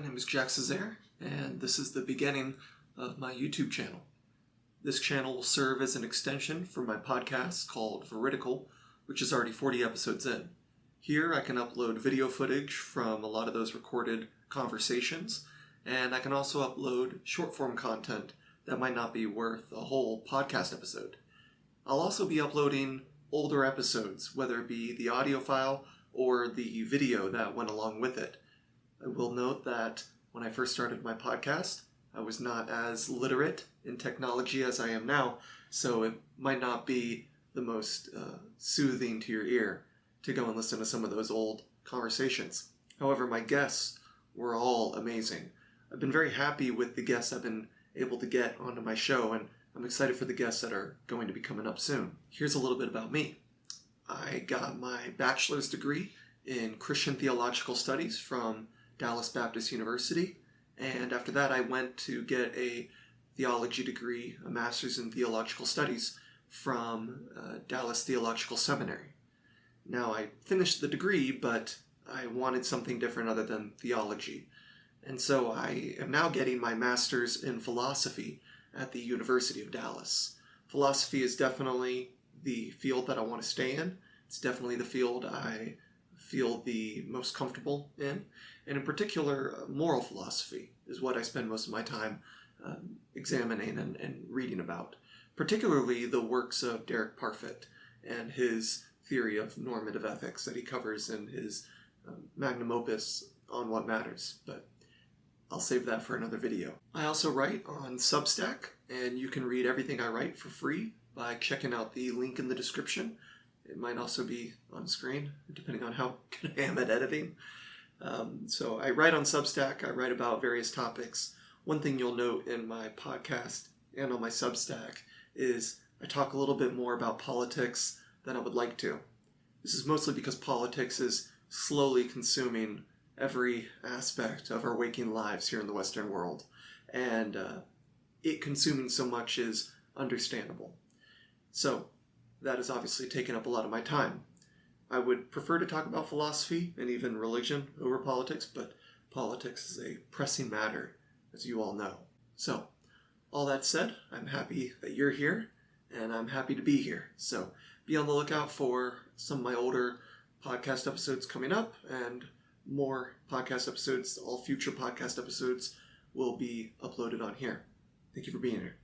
name is Jack Cesare, and this is the beginning of my YouTube channel. This channel will serve as an extension for my podcast called Veridical, which is already 40 episodes in. Here I can upload video footage from a lot of those recorded conversations, and I can also upload short-form content that might not be worth a whole podcast episode. I'll also be uploading older episodes, whether it be the audio file or the video that went along with it. I will note that when I first started my podcast, I was not as literate in technology as I am now, so it might not be the most soothing to your ear to go and listen to some of those old conversations. However, my guests were all amazing. I've been very happy with the guests I've been able to get onto my show, and I'm excited for the guests that are going to be coming up soon. Here's a little bit about me. I got my bachelor's degree in Christian Theological Studies from Dallas Baptist University, and after that I went to get a theology degree, a master's in theological studies from Dallas Theological Seminary. Now I finished the degree, but I wanted something different other than theology, and so I am now getting my master's in philosophy at the University of Dallas. Philosophy is definitely the field that I want to stay in. It's definitely the field I feel the most comfortable in. And in particular, moral philosophy is what I spend most of my time examining and reading about. Particularly the works of Derek Parfit and his theory of normative ethics that he covers in his magnum opus On What Matters. But I'll save that for another video. I also write on Substack, and you can read everything I write for free by checking out the link in the description. It might also be on screen, depending on how good I am at editing. So I write on Substack. I write about various topics. One thing you'll note in my podcast and on my Substack is I talk a little bit more about politics than I would like to. This is mostly because politics is slowly consuming every aspect of our waking lives here in the Western world. And it consuming so much is understandable. So that has obviously taken up a lot of my time. I would prefer to talk about philosophy and even religion over politics, but politics is a pressing matter, as you all know. So, all that said, I'm happy that you're here, and I'm happy to be here. So, be on the lookout for some of my older podcast episodes coming up, and more podcast episodes. All future podcast episodes will be uploaded on here. Thank you for being here.